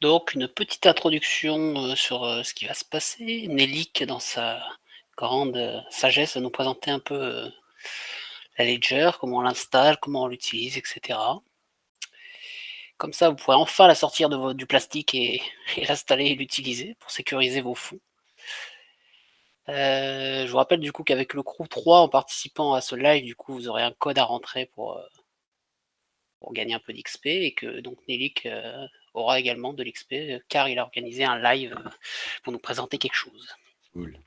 Donc une petite introduction, sur, ce qui va se passer. Nelik, dans sa grande, sagesse, va nous présenter un peu, la Ledger, comment on l'installe, comment on l'utilise et cetera. Comme ça, vous pourrez enfin la sortir de vo du plastique et et l'installer et l'utiliser pour sécuriser vos fonds. Je vous rappelle du coup qu'avec le Crew 3, en participant à ce live, du coup, vous aurez un code à rentrer pour gagner un peu d'XP et que donc Nelik, aura également de l'XP, car il a organisé un live, pour nous présenter quelque chose. Cool.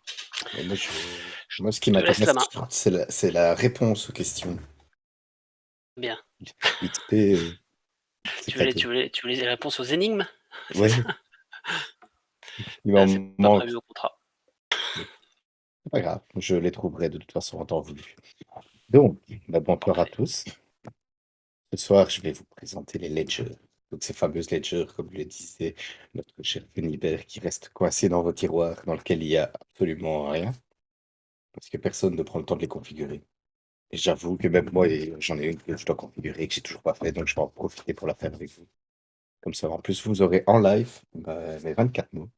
Et moi, Je moi, ce qui je te laisse la m'intéresse, main. c'est la réponse aux questions. Bien. XP, c'est cadeau. Tu veux les réponses aux énigmes? C'est ça? Ouais, il m'en Ah, c'est pas manque. prévu au contrat. Mais c'est pas grave, je les trouverai de toute façon en temps voulu. Donc, bonsoir à Parfait. tous. Ce soir, je vais vous présenter les ledgers. Donc, ces fameuses ledgers, comme le disait notre cher Funibert, qui restent coincées dans vos tiroirs, dans lesquels il n'y a absolument rien, parce que personne ne prend le temps de les configurer. Et j'avoue que même moi, j'en ai une que je dois configurer, que j'ai toujours pas fait, donc je vais en profiter pour la faire avec vous. Comme ça, en plus, vous aurez en live mes 24 mots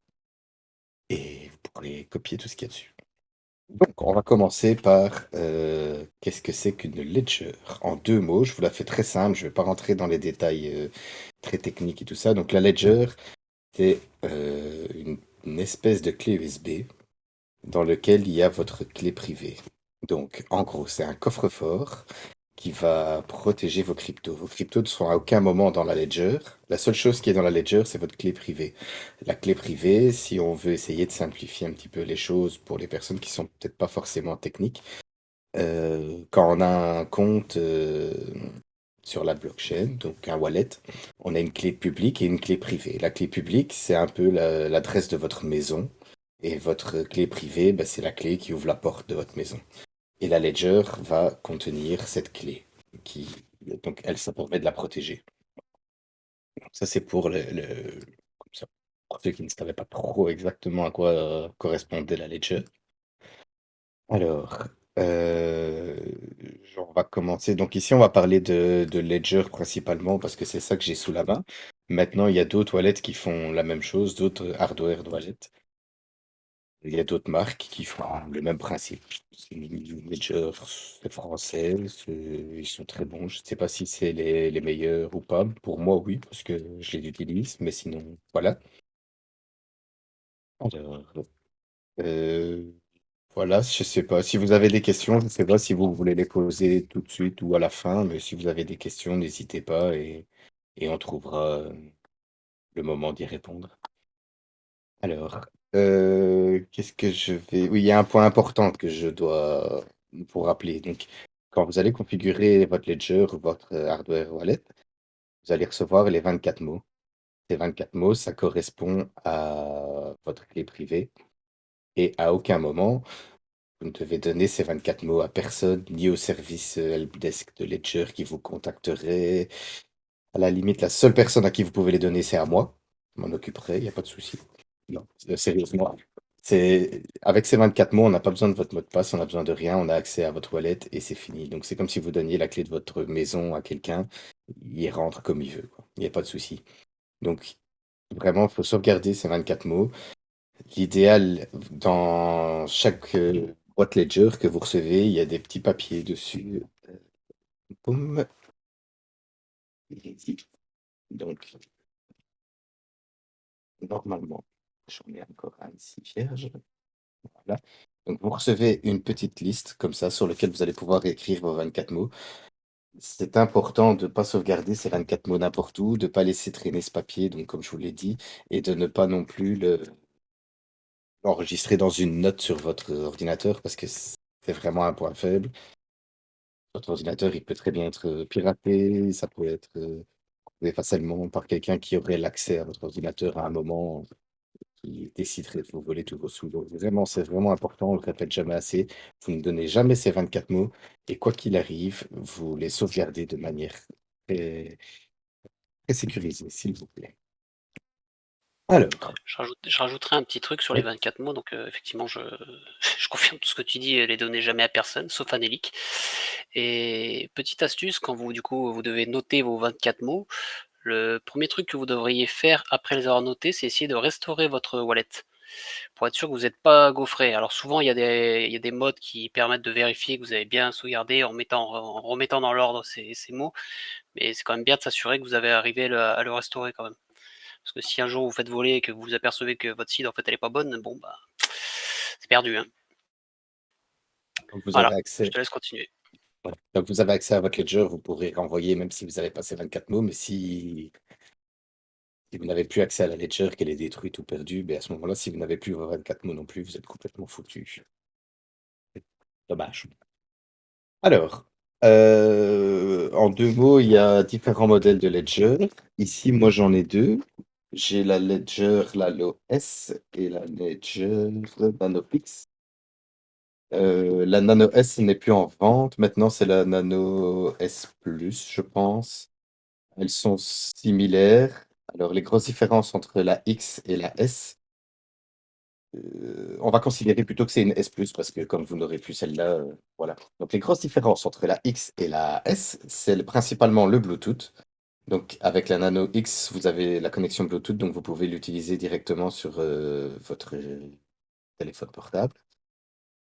et vous pourrez copier tout ce qu'il y a dessus. Donc, on va commencer par qu'est-ce que c'est qu'une ledger? En deux mots, je vous la fais très simple, je ne vais pas rentrer dans les détails très techniques et tout ça. Donc, la ledger, c'est une espèce de clé USB dans lequel il y a votre clé privée. Donc, en gros, c'est un coffre-fort qui va protéger vos cryptos. Vos cryptos ne seront à aucun moment dans la ledger. La seule chose qui est dans la ledger, c'est votre clé privée. La clé privée, si on veut essayer de simplifier un petit peu les choses pour les personnes qui sont peut-être pas forcément techniques, quand on a un compte sur la blockchain, donc un wallet, on a une clé publique et une clé privée. La clé publique, c'est un peu l'adresse de votre maison. Et votre clé privée, bah, c'est la clé qui ouvre la porte de votre maison. Et la ledger va contenir cette clé qui, donc elle, ça permet de la protéger. Donc ça, c'est pour comme ça, pour ceux qui ne savaient pas trop exactement à quoi correspondait la ledger. Alors, euh, on va commencer. Donc ici, on va parler de ledger principalement parce que c'est ça que j'ai sous la main. Maintenant, il y a d'autres wallets qui font la même chose, d'autres hardware wallets. Il y a d'autres marques qui font le même principe. C'est Ledger, c'est français, ils sont très bons. Je ne sais pas si c'est les meilleurs ou pas. Pour moi, oui, parce que je les utilise, mais sinon, voilà. Alors, euh, voilà, je sais pas. Si vous avez des questions, je ne sais pas si vous voulez les poser tout de suite ou à la fin, mais si vous avez des questions, n'hésitez pas et on trouvera le moment d'y répondre. Alors, qu'est-ce que je vais... Oui, il y a un point important que je dois vous rappeler. Donc, quand vous allez configurer votre Ledger ou votre hardware wallet, vous allez recevoir les 24 mots. Ces 24 mots, ça correspond à votre clé privée. Et à aucun moment, vous ne devez donner ces 24 mots à personne, ni au service helpdesk de Ledger qui vous contacterait. À la limite, la seule personne à qui vous pouvez les donner, c'est à moi. Je m'en occuperai, il n'y a pas de souci. Non, sérieusement. Avec ces 24 mots, on n'a pas besoin de votre mot de passe, on n'a besoin de rien, on a accès à votre wallet et c'est fini. Donc c'est comme si vous donniez la clé de votre maison à quelqu'un, il rentre comme il veut, quoi. Il n'y a pas de souci. Donc vraiment, il faut sauvegarder ces 24 mots. L'idéal, dans chaque boîte Ledger que vous recevez, il y a des petits papiers dessus. Boum. Donc normalement, j'en ai encore un ici vierge. Voilà. Donc, vous recevez une petite liste comme ça sur laquelle vous allez pouvoir écrire vos 24 mots. C'est important de ne pas sauvegarder ces 24 mots n'importe où, de ne pas laisser traîner ce papier, donc comme je vous l'ai dit, et de ne pas non plus l'enregistrer dans une note sur votre ordinateur parce que c'est vraiment un point faible. Votre ordinateur, il peut très bien être piraté, ça peut être trouvé facilement par quelqu'un qui aurait l'accès à votre ordinateur à un moment qui déciderait de vous voler tous vos sous. Donc vraiment, c'est vraiment important, on le répète jamais assez. Vous ne donnez jamais ces 24 mots et quoi qu'il arrive, vous les sauvegardez de manière très, très sécurisée, s'il vous plaît. Alors, Je rajouterai un petit truc sur les oui, 24 mots, donc effectivement, je je confirme tout ce que tu dis, les donner jamais à personne, sauf à Nelik. Et petite astuce, quand vous, du coup, vous devez noter vos 24 mots, Le premier truc que vous devriez faire après les avoir notés, c'est essayer de restaurer votre wallet pour être sûr que vous n'êtes pas gaufré. Alors souvent, il y a des modes qui permettent de vérifier que vous avez bien sauvegardé en remettant dans l'ordre ces mots, mais c'est quand même bien de s'assurer que vous avez arrivé à le restaurer quand même. Parce que si un jour vous faites voler et que vous vous apercevez que votre seed en fait elle est pas bonne, bon bah c'est perdu, hein. Donc vous avez Voilà, je accès, te laisse continuer. voilà. Donc vous avez accès à votre ledger, vous pourrez renvoyer même si vous avez passé 24 mots, mais si vous n'avez plus accès à la ledger, qu'elle est détruite ou perdue, ben à ce moment-là, si vous n'avez plus vos 24 mots non plus, vous êtes complètement foutu. Dommage. Alors, en deux mots, il y a différents modèles de ledger. Ici, moi, j'en ai deux. J'ai la ledger Nano S et la ledger Nano X. La Nano S n'est plus en vente. Maintenant, c'est la Nano S Plus, je pense. Elles sont similaires. Alors, les grosses différences entre la X et la S, on va considérer plutôt que c'est une S plus parce que comme vous n'aurez plus celle-là, voilà. Donc, les grosses différences entre la X et la S, c'est principalement le Bluetooth. Donc, avec la Nano X, vous avez la connexion Bluetooth, donc vous pouvez l'utiliser directement sur votre téléphone portable.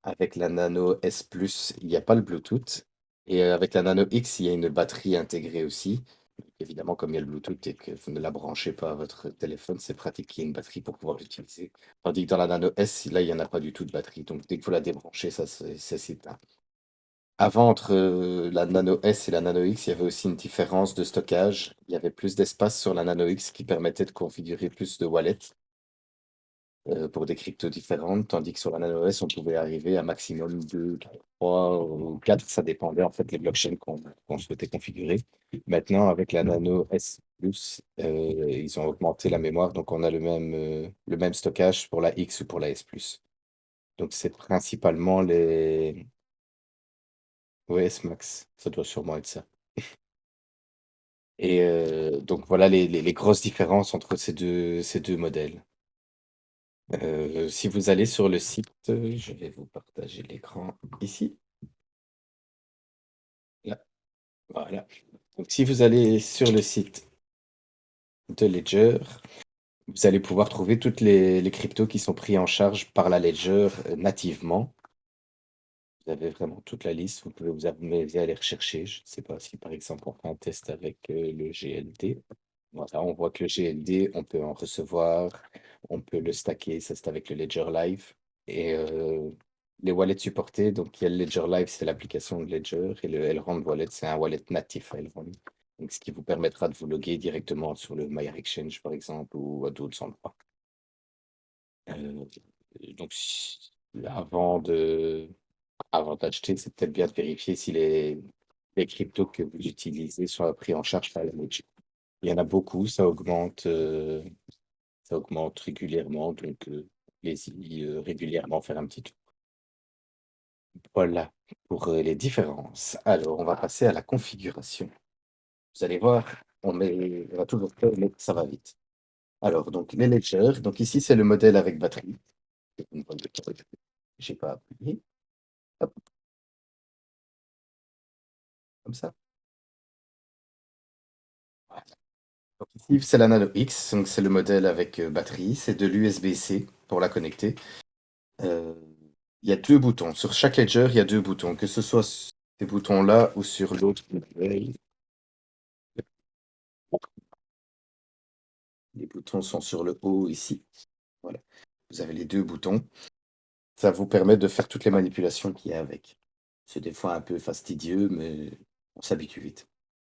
Avec la Nano S Plus, il n'y a pas le Bluetooth. Et avec la Nano X, il y a une batterie intégrée aussi. Évidemment, comme il y a le Bluetooth et que vous ne la branchez pas à votre téléphone, c'est pratique qu'il y ait une batterie pour pouvoir l'utiliser. Tandis que dans la Nano S, là, il n'y en a pas du tout de batterie. Donc, dès que vous la débranchez, ça s'éteint. Avant, entre la Nano S et la Nano X, il y avait aussi une différence de stockage. Il y avait plus d'espace sur la Nano X qui permettait de configurer plus de wallets pour des cryptos différentes, tandis que sur la Nano S, on pouvait arriver à maximum 2, 3 ou 4, ça dépendait en fait des blockchains qu'on souhaitait configurer. Maintenant, avec la Nano S Plus, ils ont augmenté la mémoire, donc on a le même stockage pour la X ou pour la S Plus. Donc c'est principalement les OS Max, ça doit sûrement être ça. Et donc voilà les grosses différences entre ces deux modèles. Si vous allez sur le site, je vais vous partager l'écran ici. Là, voilà. Donc, si vous allez sur le site de Ledger, vous allez pouvoir trouver toutes les cryptos qui sont pris en charge par la Ledger nativement. Vous avez vraiment toute la liste. Vous pouvez vous amuser à les rechercher. Je ne sais pas si, par exemple, on fait un test avec le GLD. Voilà, on voit que le GLD, on peut en recevoir, on peut le stacker, ça c'est avec le Ledger Live. Et les wallets supportés, donc il y a le Ledger Live, c'est l'application de Ledger, et le Elrond Wallet, c'est un wallet natif à Elrond. Donc, ce qui vous permettra de vous loguer directement sur le Mayer Exchange, par exemple, ou à d'autres endroits. Euh, donc, avant de, avant d'acheter, c'est peut-être bien de vérifier si les cryptos que vous utilisez sont pris en charge par la Ledger. Il y en a beaucoup, ça augmente régulièrement, donc allez-y régulièrement faire un petit tour. Voilà pour les différences. Alors, on va passer à la configuration. Vous allez voir, on va toujours faire, mais ça va vite. Alors, donc les ledgers. Donc ici, c'est le modèle avec batterie. J'ai pas appuyé. Hop, comme ça. Voilà. Donc ici, c'est la Nano X. Donc c'est le modèle avec batterie. C'est de l'USB-C pour la connecter. Euh, Il y a deux boutons. Sur chaque ledger, il y a deux boutons. Que ce soit ces boutons-là ou sur l'autre modèle. Les boutons sont sur le haut ici. Voilà. Vous avez les deux boutons. Ça vous permet de faire toutes les manipulations qu'il y a avec. C'est des fois un peu fastidieux, mais on s'habitue vite.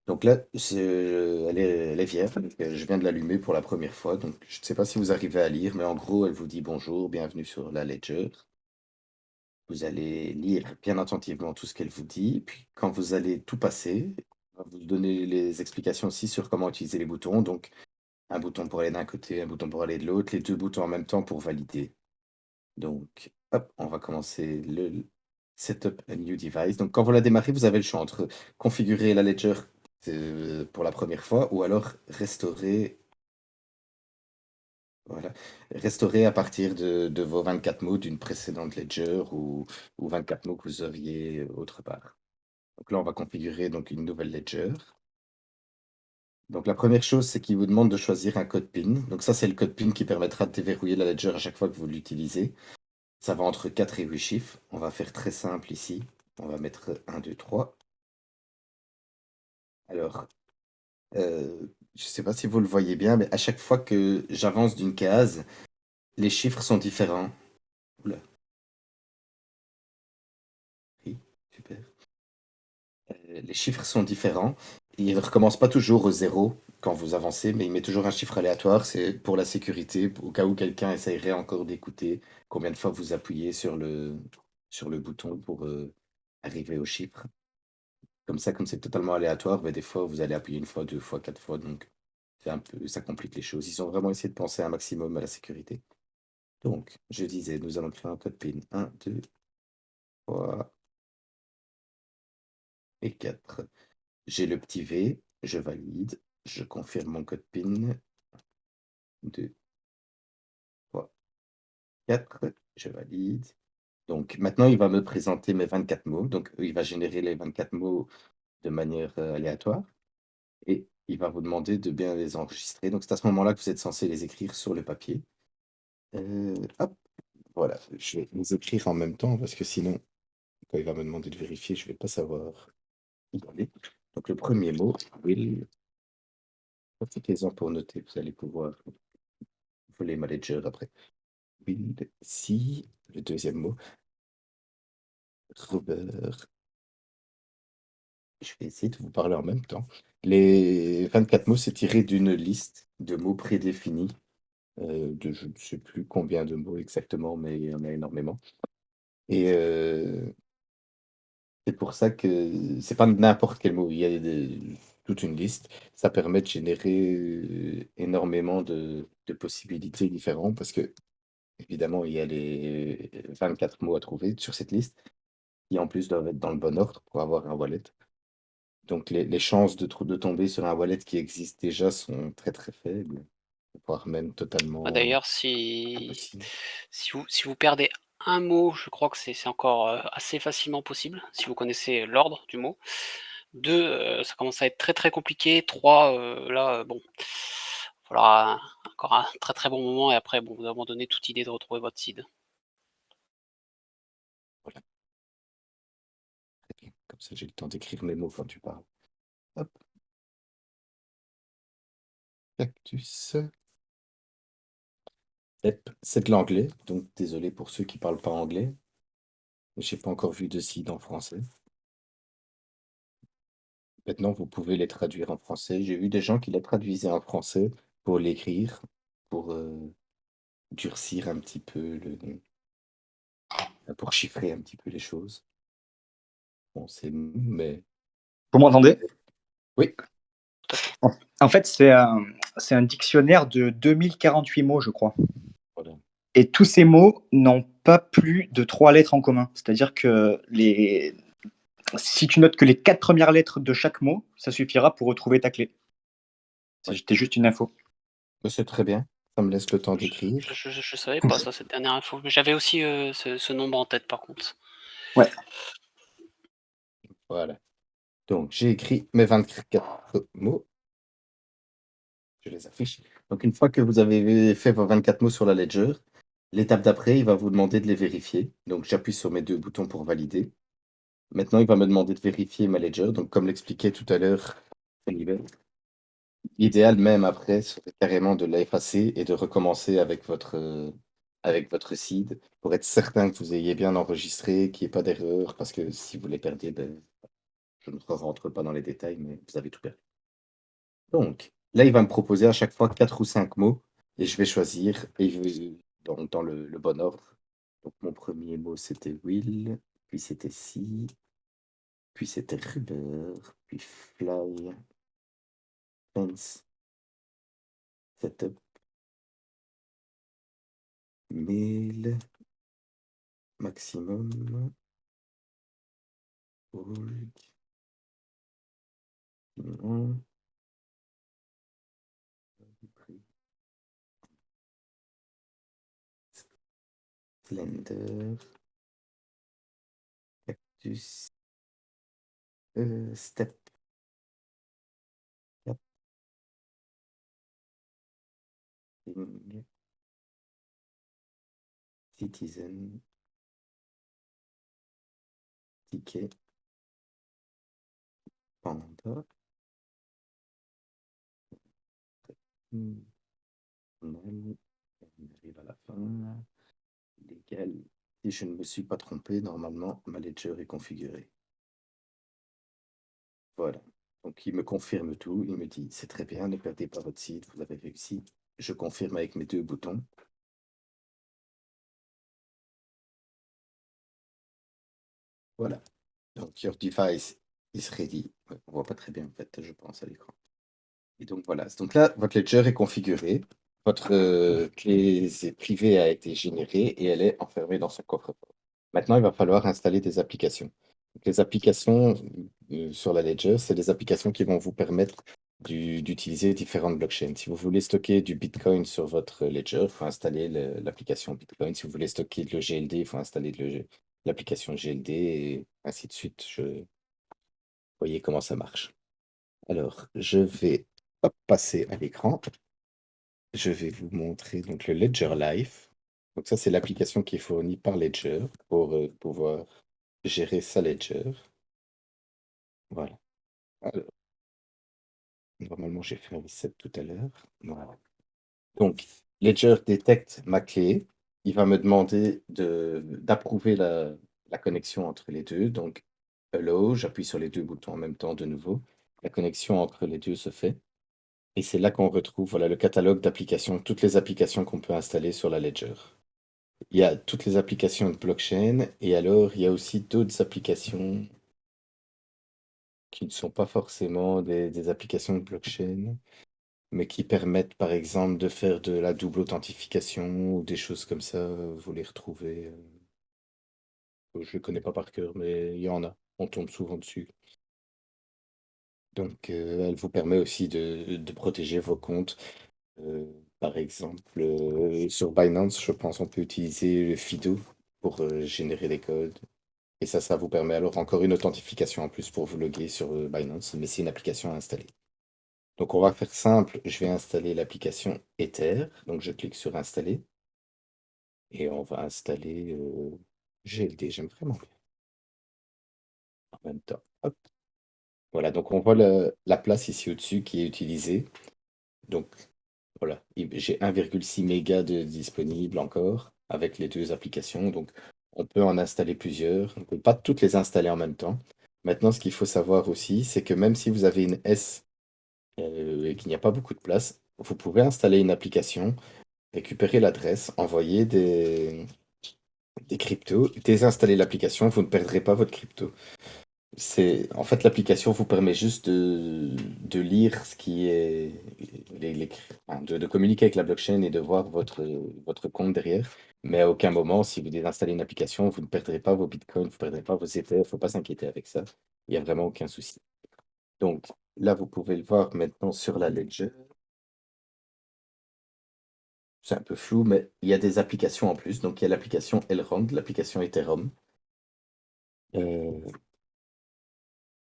Donc là, elle est vierge. Je viens de l'allumer pour la première fois. Donc je ne sais pas si vous arrivez à lire, mais en gros, elle vous dit bonjour, bienvenue sur la Ledger. Vous allez lire bien attentivement tout ce qu'elle vous dit. Puis quand vous allez tout passer, elle va vous donner les explications aussi sur comment utiliser les boutons. Donc un bouton pour aller d'un côté, un bouton pour aller de l'autre, les deux boutons en même temps pour valider. Donc, hop, on va commencer le Setup a new device. Donc, quand vous la démarrez, vous avez le choix entre configurer la ledger pour la première fois ou alors restaurer, voilà, restaurer à partir de vos 24 mots d'une précédente ledger ou 24 mots que vous auriez autre part. Donc là, on va configurer donc une nouvelle ledger. Donc la première chose, c'est qu'il vous demande de choisir un code PIN. Donc ça, c'est le code PIN qui permettra de déverrouiller la ledger à chaque fois que vous l'utilisez. Ça va entre 4 et 8 chiffres. On va faire très simple ici. On va mettre 1, 2, 3. Alors, je ne sais pas si vous le voyez bien, mais à chaque fois que j'avance d'une case, les chiffres sont différents. Oula, oui, super. Les chiffres sont différents. Il ne recommence pas toujours au zéro quand vous avancez, mais il met toujours un chiffre aléatoire. C'est pour la sécurité, au cas où quelqu'un essayerait encore d'écouter combien de fois vous appuyez sur le bouton pour arriver au chiffre. Comme ça, comme c'est totalement aléatoire, ben, des fois, vous allez appuyer une fois, deux fois, quatre fois. Donc, c'est un peu, ça complique les choses. Ils ont vraiment essayé de penser un maximum à la sécurité. Donc, je disais, nous allons créer un code PIN. Un, 2, 3 et 4. J'ai le petit V, je valide, je confirme mon code PIN. 2, 3, 4, je valide. Donc maintenant, il va me présenter mes 24 mots. Donc il va générer les 24 mots de manière aléatoire et il va vous demander de bien les enregistrer. Donc c'est à ce moment-là que vous êtes censé les écrire sur le papier. Hop, voilà, je vais les écrire en même temps parce que sinon, quand il va me demander de vérifier, je ne vais pas savoir où aller. Donc le premier mot, will, profitez-en pour noter, vous allez pouvoir voler ma ledger après. Will, si, le deuxième mot, Robert. Je vais essayer de vous parler en même temps. Les 24 mots, c'est tiré d'une liste de mots prédéfinis, de je ne sais plus combien de mots exactement, mais il y en a énormément. Et c'est pour ça que c'est pas n'importe quel mot, il y a toute une liste. Ça permet de générer énormément de possibilités différentes parce que, évidemment, il y a les 24 mots à trouver sur cette liste qui, en plus, doivent être dans le bon ordre pour avoir un wallet. Donc les chances de tomber sur un wallet qui existe déjà sont très très faibles, voire même Bah, totalement d'ailleurs, si impossibles. si vous perdez un mot, je crois que c'est encore, assez facilement possible, si vous connaissez l'ordre du mot. 2, ça commence à être très, très compliqué. 3, là, bon, il faudra encore un très, très bon moment et après, bon, vous abandonnez toute idée de retrouver votre seed. Voilà, très bien. Comme ça, j'ai le temps d'écrire mes mots quand tu parles. Hop, cactus. Yep, c'est de l'anglais, donc désolé pour ceux qui parlent pas anglais. J'ai pas encore vu de site en français. Maintenant, vous pouvez les traduire en français. J'ai vu des gens qui les traduisaient en français pour l'écrire, pour durcir un petit peu pour chiffrer un petit peu les choses. Bon, c'est mou, mais Vous m'entendez? oui, Tout à fait. En fait, c'est un dictionnaire de 2048 mots, je crois. voilà. Et tous ces mots n'ont pas plus de 3 lettres en commun. C'est-à-dire que si tu notes que les 4 premières lettres de chaque mot, ça suffira pour retrouver ta clé. Ouais. C'était juste une info. Bah, c'est très bien. Ça me laisse le temps d'écrire. Je savais pas ça, cette dernière info, mais j'avais aussi, ce nombre en tête, par contre. Ouais. Voilà. Donc, j'ai écrit mes 24 mots. Je les affiche. Donc, une fois que vous avez fait vos 24 mots sur la ledger, l'étape d'après, il va vous demander de les vérifier. Donc, j'appuie sur mes deux boutons pour valider. Maintenant, il va me demander de vérifier ma ledger. Donc, comme l'expliquait tout à l'heure, l'idéal même après serait carrément de l'effacer et de recommencer avec votre seed pour être certain que vous ayez bien enregistré, qu'il n'y ait pas d'erreur, parce que si vous les perdez, ben, je ne rentre pas dans les détails, mais vous avez tout perdu. Donc, là, il va me proposer à chaque fois 4 ou 5 mots et je vais choisir et dans le bon ordre. Donc, mon premier mot, c'était will, puis c'était see, puis c'était rubber, puis fly, fence, setup, mail, maximum, org, non, slender, cactus, step, Citizen, ticket, panda. Hmm, on arrive à la fin. Légal. Si je ne me suis pas trompé, normalement, ma ledger est configurée. Voilà. Donc, il me confirme tout. Il me dit, c'est très bien, ne perdez pas votre site, vous avez réussi. Je confirme avec mes 2 boutons. Voilà. Donc, your device is ready. Ouais, on voit pas très bien, en fait, je pense, à l'écran. Et donc, voilà. Donc là, votre ledger est configuré. Votre clé privée a été générée et elle est enfermée dans son coffre-fort. Maintenant, il va falloir installer des applications. Donc, les applications sur la Ledger, c'est des applications qui vont vous permettre d'utiliser différentes blockchains. Si vous voulez stocker du Bitcoin sur votre Ledger, il faut installer l'application Bitcoin. Si vous voulez stocker le GLD, il faut installer l'application GLD et ainsi de suite. Voyez comment ça marche. Alors, je vais hop, passer à l'écran. Je vais vous montrer donc le Ledger Live. Donc ça, c'est l'application qui est fournie par Ledger pour pouvoir gérer sa Ledger. Voilà. Alors, normalement, j'ai fait un reset tout à l'heure. Voilà. Donc, Ledger détecte ma clé. Il va me demander d'approuver la connexion entre les deux. Donc, Hello, j'appuie sur les 2 boutons en même temps de nouveau. La connexion entre les deux se fait. Et c'est là qu'on retrouve voilà, le catalogue d'applications, toutes les applications qu'on peut installer sur la Ledger. Il y a toutes les applications de blockchain et alors il y a aussi d'autres applications qui ne sont pas forcément des applications de blockchain, mais qui permettent par exemple de faire de la double authentification ou des choses comme ça. Vous les retrouvez. Je ne les connais pas par cœur, mais il y en a. On tombe souvent dessus. Donc elle vous permet aussi de protéger vos comptes. Par exemple, sur Binance, je pense on peut utiliser le FIDO pour générer des codes. Et ça vous permet alors encore une authentification en plus pour vous loguer sur Binance, mais c'est une application à installer. Donc on va faire simple, je vais installer l'application Ether. Donc je clique sur installer et on va installer GLD, j'aime vraiment bien. En même temps, hop. Voilà, donc on voit la place ici au-dessus qui est utilisée. Donc voilà, j'ai 1,6 mégas de disponible encore avec les 2 applications. Donc on peut en installer plusieurs. On ne peut pas toutes les installer en même temps. Maintenant, ce qu'il faut savoir aussi, c'est que même si vous avez une S et qu'il n'y a pas beaucoup de place, vous pouvez installer une application, récupérer l'adresse, envoyer des cryptos, désinstaller l'application, vous ne perdrez pas votre crypto. En fait, l'application vous permet juste de lire ce qui est, enfin, de communiquer avec la blockchain et de voir votre compte derrière. Mais à aucun moment, si vous désinstallez une application, vous ne perdrez pas vos bitcoins, vous ne perdrez pas vos Ethers, il ne faut pas s'inquiéter avec ça. Il n'y a vraiment aucun souci. Donc là, vous pouvez le voir maintenant sur la Ledger. C'est un peu flou, mais il y a des applications en plus. Donc il y a l'application Elrond, l'application Ethereum. Euh,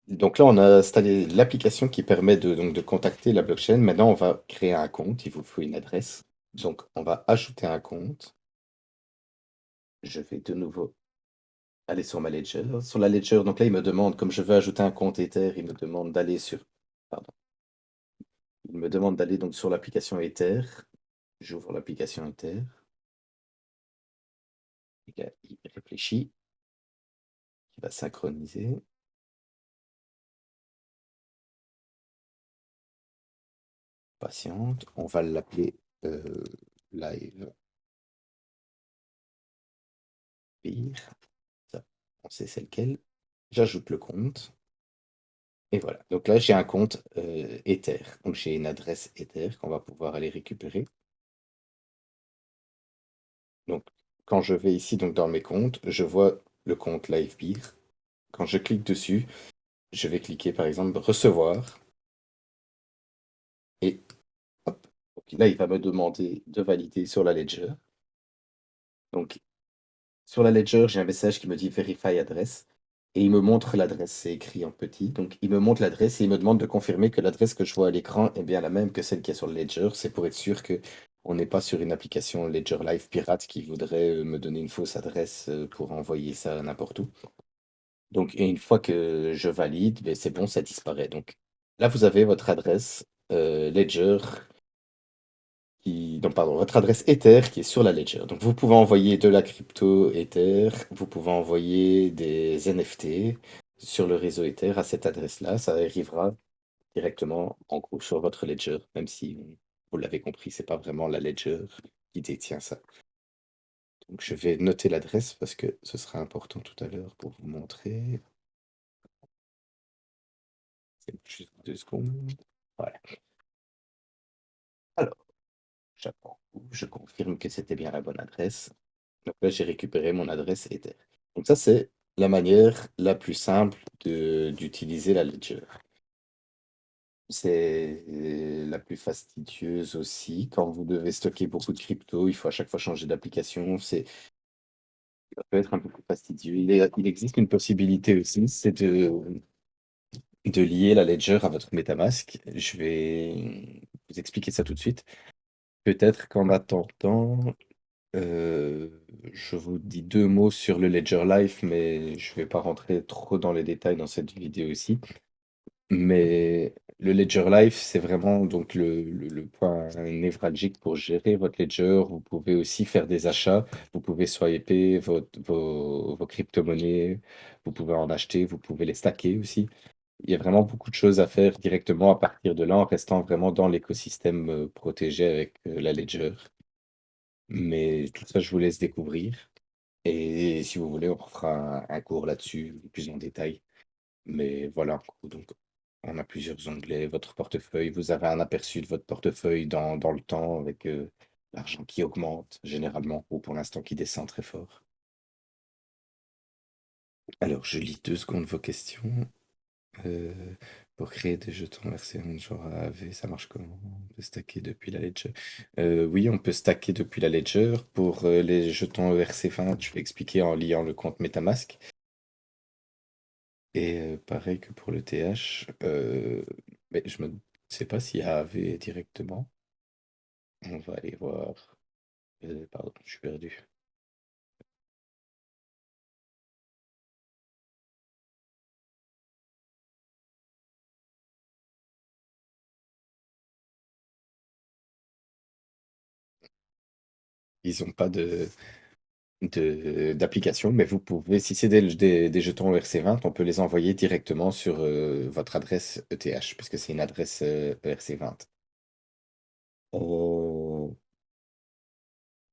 Donc là, on a installé l'application qui permet donc de contacter la blockchain. Maintenant, on va créer un compte. Il vous faut une adresse. Donc, on va ajouter un compte. Je vais de nouveau aller sur ma Ledger. Sur la Ledger, donc là, il me demande, comme je veux ajouter un compte Ether, il me demande d'aller sur. Pardon. Il me demande d'aller donc sur l'application Ether. J'ouvre l'application Ether. Il réfléchit. Il va synchroniser. Patiente. On va l'appeler Live. Pire. Ça, on sait c'est lequel. J'ajoute le compte. Et voilà. Donc là, j'ai un compte Ether. Donc j'ai une adresse Ether qu'on va pouvoir aller récupérer. Donc quand je vais ici donc dans mes comptes, je vois le compte Livebeer. Quand je clique dessus, je vais cliquer par exemple recevoir. Et hop. Donc là, il va me demander de valider sur la Ledger. Donc sur la Ledger, j'ai un message qui me dit Verify adresse et il me montre l'adresse, c'est écrit en petit. Donc il me montre l'adresse et il me demande de confirmer que l'adresse que je vois à l'écran est bien la même que celle qui est sur le Ledger. C'est pour être sûr que On n'est pas sur une application Ledger Live pirate qui voudrait me donner une fausse adresse pour envoyer ça n'importe où. Donc, et une fois que je valide, ben, c'est bon, ça disparaît. Donc là, vous avez votre adresse Ledger non, pardon, votre adresse Ether qui est sur la Ledger. Donc, vous pouvez envoyer de la crypto Ether, vous pouvez envoyer des NFT sur le réseau Ether à cette adresse-là. Ça arrivera directement, en gros, sur votre Ledger, même si, vous l'avez compris, c'est pas vraiment la Ledger qui détient ça. Donc, je vais noter l'adresse parce que ce sera important tout à l'heure pour vous montrer. C'est juste 2 secondes. Voilà. Alors, j'approuve, je confirme que c'était bien la bonne adresse. Donc là, j'ai récupéré mon adresse Ether. Donc ça, c'est la manière la plus simple d'utiliser la Ledger. C'est la plus fastidieuse aussi. Quand vous devez stocker beaucoup de crypto, il faut à chaque fois changer d'application. Ça peut être un peu plus fastidieux. Il existe une possibilité aussi, c'est de lier la Ledger à votre MetaMask. Je vais vous expliquer ça tout de suite. Peut-être qu'en attendant, Euh, je vous dis 2 mots sur le Ledger Live, mais je vais pas rentrer trop dans les détails dans cette vidéo ici. Mais le Ledger Live, c'est vraiment donc le point névralgique pour gérer votre Ledger. Vous pouvez aussi faire des achats, vous pouvez swiper vos crypto-monnaies, vous pouvez en acheter, vous pouvez les stacker aussi. Il y a vraiment beaucoup de choses à faire directement à partir de là, en restant vraiment dans l'écosystème protégé avec la Ledger. Mais tout ça, je vous laisse découvrir. Et si vous voulez, on fera un cours là-dessus, plus en détail. Mais voilà, en gros, donc, on a plusieurs onglets. Votre portefeuille, vous avez un aperçu de votre portefeuille dans le temps avec l'argent qui augmente généralement ou pour l'instant qui descend très fort. Alors, je lis 2 secondes vos questions. Euh, pour créer des jetons RC11 genre AAV, ça marche comment? On peut stacker depuis la Ledger. Oui, on peut stacker depuis la Ledger. Pour les jetons ERC20, je vais expliquer en liant le compte MetaMask. Et pareil que pour le TH, mais je ne sais pas s'il y a AV directement. On va aller voir. Pardon, je suis perdu. Ils n'ont pas d'application, mais vous pouvez, si c'est des jetons ERC20, on peut les envoyer directement sur votre adresse ETH, puisque c'est une adresse ERC20.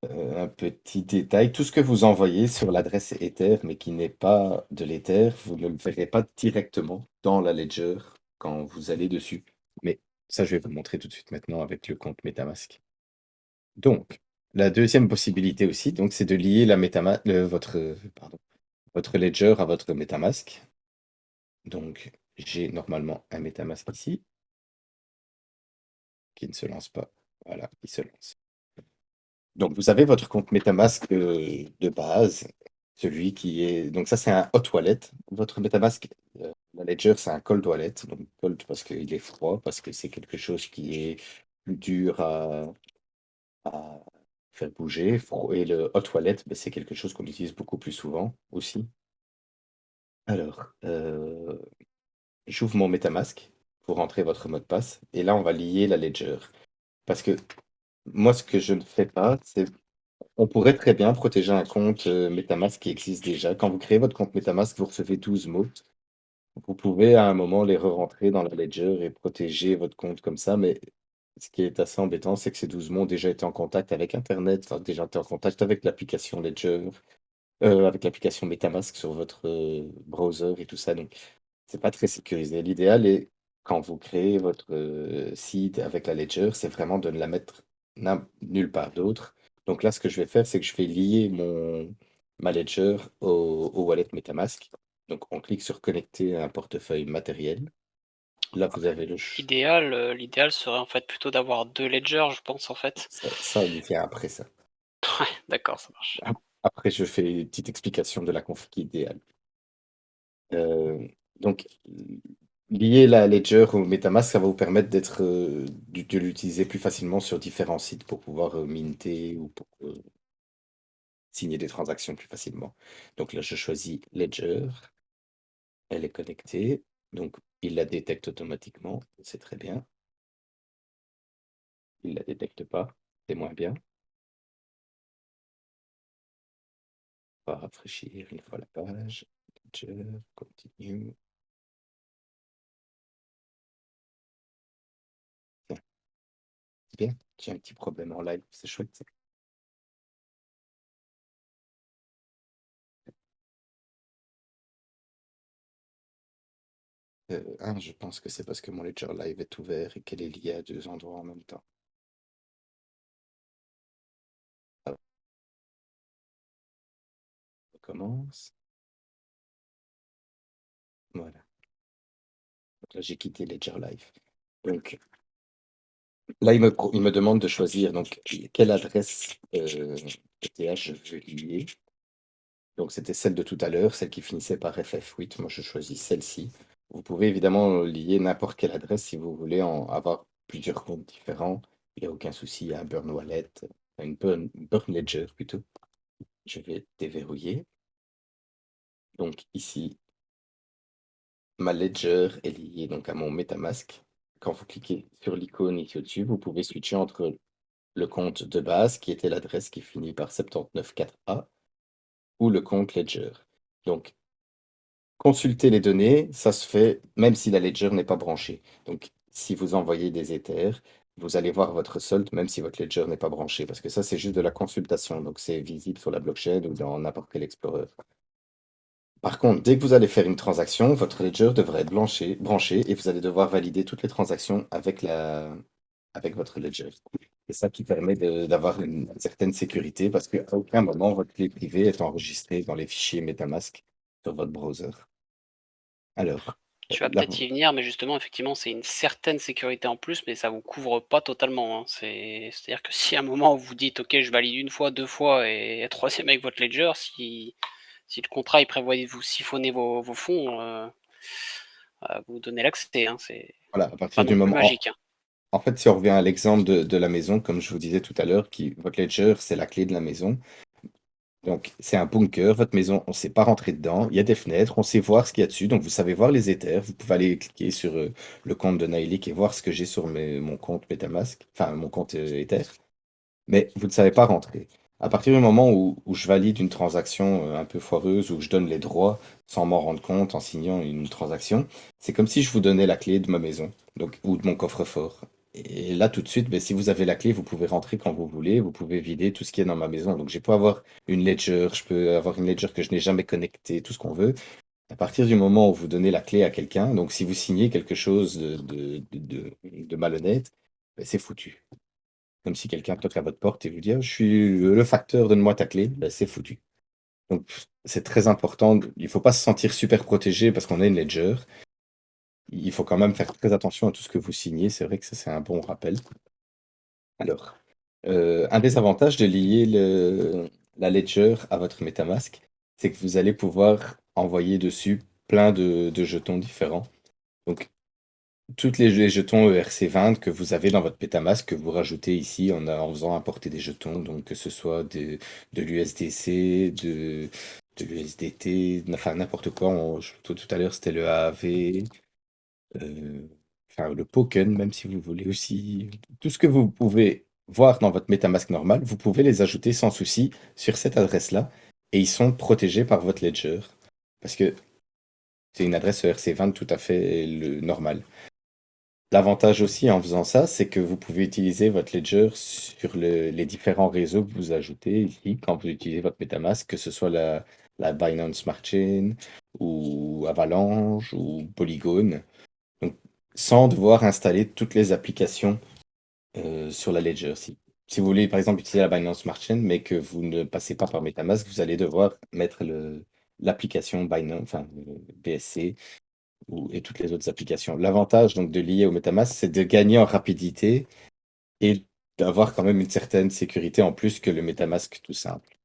Un petit détail, tout ce que vous envoyez sur l'adresse Ether, mais qui n'est pas de l'Ether, vous ne le verrez pas directement dans la Ledger quand vous allez dessus. Mais ça, je vais vous montrer tout de suite maintenant avec le compte MetaMask. Donc, la deuxième possibilité aussi, donc, c'est de lier votre Ledger à votre MetaMask. Donc, j'ai normalement un MetaMask ici qui ne se lance pas. Voilà, il se lance. Donc, vous avez votre compte MetaMask de base, celui qui est. Donc, ça, c'est un hot wallet. Votre MetaMask, la Ledger, c'est un cold wallet. Donc, cold parce qu'il est froid, parce que c'est quelque chose qui est plus dur à faire bouger. Et le hot wallet, ben, c'est quelque chose qu'on utilise beaucoup plus souvent aussi. Alors, j'ouvre mon MetaMask pour rentrer votre mot de passe. Et là, on va lier la Ledger. Parce que moi, ce que je ne fais pas, c'est on pourrait très bien protéger un compte MetaMask qui existe déjà. Quand vous créez votre compte MetaMask, vous recevez 12 mots. Vous pouvez à un moment les re-rentrer dans la Ledger et protéger votre compte comme ça. Mais ce qui est assez embêtant, c'est que ces 12 mots ont déjà été en contact avec Internet, enfin, déjà été en contact avec l'application Ledger, avec l'application MetaMask sur votre browser et tout ça. Donc, c'est pas très sécurisé. L'idéal est, quand vous créez votre seed avec la Ledger, c'est vraiment de ne la mettre nulle part d'autre. Donc là, ce que je vais faire, c'est que je vais lier ma Ledger au wallet MetaMask. Donc on clique sur connecter à un portefeuille matériel. Là, vous avez L'idéal serait en fait plutôt d'avoir 2 ledgers, je pense, en fait. ça vient après ça. Ouais, d'accord, ça marche. Après, je fais une petite explication de la config idéale. Euh, donc, lier la Ledger au MetaMask, ça va vous permettre de l'utiliser plus facilement sur différents sites pour pouvoir minter ou pour signer des transactions plus facilement. Donc là, je choisis Ledger, elle est connectée, donc il la détecte automatiquement, c'est très bien. Il la détecte pas, c'est moins bien. On va rafraîchir une fois la page. Ledger, continue. Tiens, c'est bien, j'ai un petit problème en live, c'est chouette. Je pense que c'est parce que mon Ledger Live est ouvert et qu'elle est liée à deux endroits en même temps. Ah, on recommence. Voilà. Donc là, j'ai quitté Ledger Live. Donc là, il me demande de choisir donc, quelle adresse ETH je veux lier. Donc c'était celle de tout à l'heure, celle qui finissait par FF8. Moi, je choisis celle-ci. Vous pouvez évidemment lier n'importe quelle adresse si vous voulez en avoir plusieurs comptes différents. Il n'y a aucun souci, il y a un Burn Wallet, Burn Ledger plutôt. Je vais déverrouiller. Donc ici, ma Ledger est liée donc à mon MetaMask. Quand vous cliquez sur l'icône ici au-dessus, vous pouvez switcher entre le compte de base, qui était l'adresse qui finit par 794A, ou le compte Ledger. Donc, consulter les données, ça se fait même si la Ledger n'est pas branchée. Donc, si vous envoyez des Ethers, vous allez voir votre solde même si votre Ledger n'est pas branché, parce que ça, c'est juste de la consultation. Donc, c'est visible sur la blockchain ou dans n'importe quel explorer. Par contre, dès que vous allez faire une transaction, votre ledger devrait être branché et vous allez devoir valider toutes les transactions avec votre ledger. C'est ça qui permet d'avoir une certaine sécurité parce qu'à aucun moment votre clé privée est enregistrée dans les fichiers MetaMask sur votre browser. Alors, Tu vas là, peut-être y venir, mais justement, effectivement, c'est une certaine sécurité en plus, mais ça vous couvre pas totalement, hein. C'est-à-dire que si à un moment vous dites, ok, je valide une fois, deux fois, et troisième avec votre ledger, si le contrat il prévoit de vous siphonner vos fonds, vous donnez l'accès, hein. C'est voilà, à pas partir du non plus moment, magique, hein. en fait, si on revient à l'exemple de la maison, comme je vous disais tout à l'heure, votre ledger, c'est la clé de la maison. Donc, c'est un bunker, votre maison, on ne sait pas rentrer dedans. Il y a des fenêtres, on sait voir ce qu'il y a dessus. Donc, vous savez voir les Ethers. Vous pouvez aller cliquer sur le compte de Nailic et voir ce que j'ai sur mon compte MetaMask, enfin, mon compte Ether. Mais vous ne savez pas rentrer. À partir du moment où je valide une transaction un peu foireuse, où je donne les droits sans m'en rendre compte en signant une transaction, c'est comme si je vous donnais la clé de ma maison, donc, ou de mon coffre-fort. Et là, tout de suite, ben, si vous avez la clé, vous pouvez rentrer quand vous voulez, vous pouvez vider tout ce qui est dans ma maison. Donc, j'ai peux avoir une ledger, je peux avoir une ledger que je n'ai jamais connectée, tout ce qu'on veut. À partir du moment où vous donnez la clé à quelqu'un, donc si vous signez quelque chose de malhonnête, ben, c'est foutu. Comme si quelqu'un toque à votre porte et vous dit: «Ah, je suis le facteur, donne-moi ta clé», bah, c'est foutu. Donc c'est très important, il ne faut pas se sentir super protégé parce qu'on a une ledger. Il faut quand même faire très attention à tout ce que vous signez, c'est vrai que ça, c'est un bon rappel. Alors, un des avantages de lier la ledger à votre MetaMask, c'est que vous allez pouvoir envoyer dessus plein de jetons différents. Donc toutes les jetons ERC20 que vous avez dans votre MetaMask, que vous rajoutez ici en faisant importer des jetons, donc que ce soit de l'USDC, de l'USDT, enfin n'importe quoi. Tout à l'heure, c'était le AAV, euh, enfin le Poken, même si vous voulez aussi. Tout ce que vous pouvez voir dans votre MetaMask normal, vous pouvez les ajouter sans souci sur cette adresse-là, et ils sont protégés par votre Ledger, parce que c'est une adresse ERC20 tout à fait normale. L'avantage aussi en faisant ça, c'est que vous pouvez utiliser votre Ledger sur les différents réseaux que vous ajoutez ici quand vous utilisez votre MetaMask, que ce soit la Binance Smart Chain ou Avalanche ou Polygon. Donc, sans devoir installer toutes les applications sur la Ledger. Si vous voulez par exemple utiliser la Binance Smart Chain, mais que vous ne passez pas par MetaMask, vous allez devoir mettre l'application Binance, enfin BSC et toutes les autres applications. L'avantage donc de lier au MetaMask, c'est de gagner en rapidité et d'avoir quand même une certaine sécurité en plus que le MetaMask tout simple.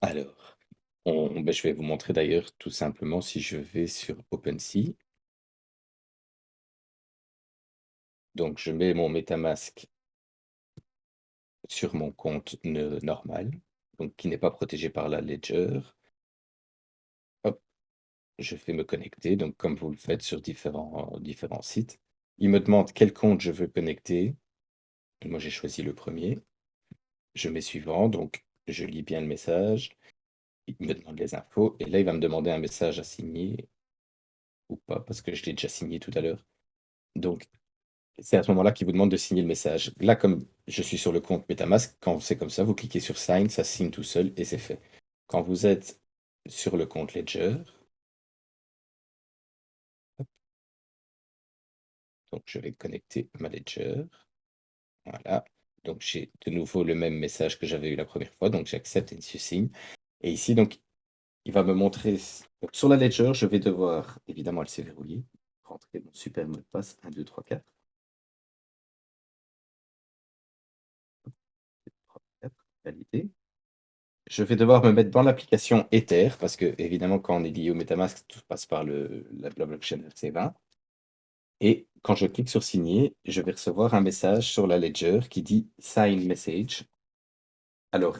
Alors, je vais vous montrer d'ailleurs tout simplement si je vais sur OpenSea. Donc, je mets mon MetaMask sur mon compte normal, donc qui n'est pas protégé par la Ledger. Hop, je fais me connecter, donc comme vous le faites sur différents sites. Il me demande quel compte je veux connecter. Moi, j'ai choisi le premier. Je mets suivant, donc je lis bien le message. Il me demande les infos, et là, il va me demander un message à signer ou pas, parce que je l'ai déjà signé tout à l'heure. Donc, c'est à ce moment-là qu'il vous demande de signer le message. Là, comme je suis sur le compte MetaMask, quand c'est comme ça, vous cliquez sur Sign, ça signe tout seul et c'est fait. Quand vous êtes sur le compte Ledger, donc je vais connecter ma Ledger. Voilà. Donc j'ai de nouveau le même message que j'avais eu la première fois. Donc j'accepte et je signe. Et ici, donc, il va me montrer. Donc, sur la Ledger, je vais devoir, évidemment, elle s'est verrouillée. Rentrer mon super mot de passe 1, 2, 3, 4. 4, valider. Je vais devoir me mettre dans l'application Ether parce que, évidemment, quand on est lié au MetaMask, tout passe par la blockchain RC20. Et quand je clique sur signer, je vais recevoir un message sur la Ledger qui dit Sign Message. Alors,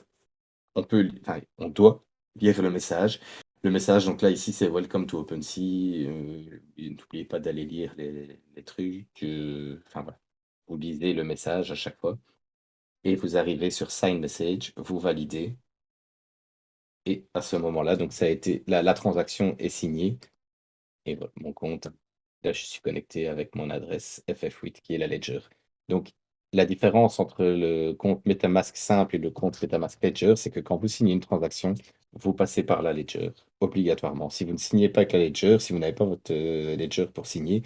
enfin, on doit lire le message. Le message, donc là, ici, c'est Welcome to OpenSea. N'oubliez pas d'aller lire les trucs. Enfin, voilà. Vous lisez le message à chaque fois. Et vous arrivez sur Sign Message, vous validez. Et à ce moment-là, donc ça a été la transaction est signée. Et voilà, mon compte, là, je suis connecté avec mon adresse FF8 qui est la Ledger. Donc, la différence entre le compte MetaMask simple et le compte MetaMask Ledger, c'est que quand vous signez une transaction, vous passez par la Ledger, obligatoirement. Si vous ne signez pas avec la Ledger, si vous n'avez pas votre Ledger pour signer,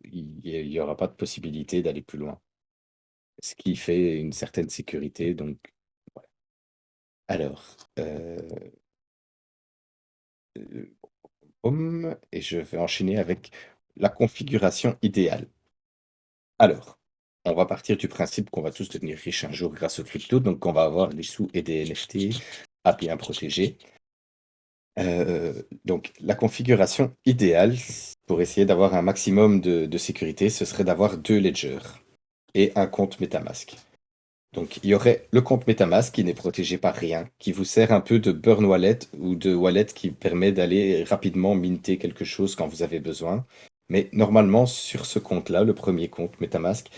il n'y aura pas de possibilité d'aller plus loin. Ce qui fait une certaine sécurité. Donc, voilà. Alors, et je vais enchaîner avec la configuration idéale. Alors, on va partir du principe qu'on va tous devenir riches un jour grâce aux crypto, donc on va avoir des sous et des NFT à bien protéger. Donc, la configuration idéale pour essayer d'avoir un maximum de sécurité, ce serait d'avoir 2 ledgers et un compte MetaMask. Donc, il y aurait le compte MetaMask qui n'est protégé par rien, qui vous sert un peu de burn wallet ou de wallet qui permet d'aller rapidement minter quelque chose quand vous avez besoin. Mais normalement, sur ce compte-là, le premier compte MetaMask,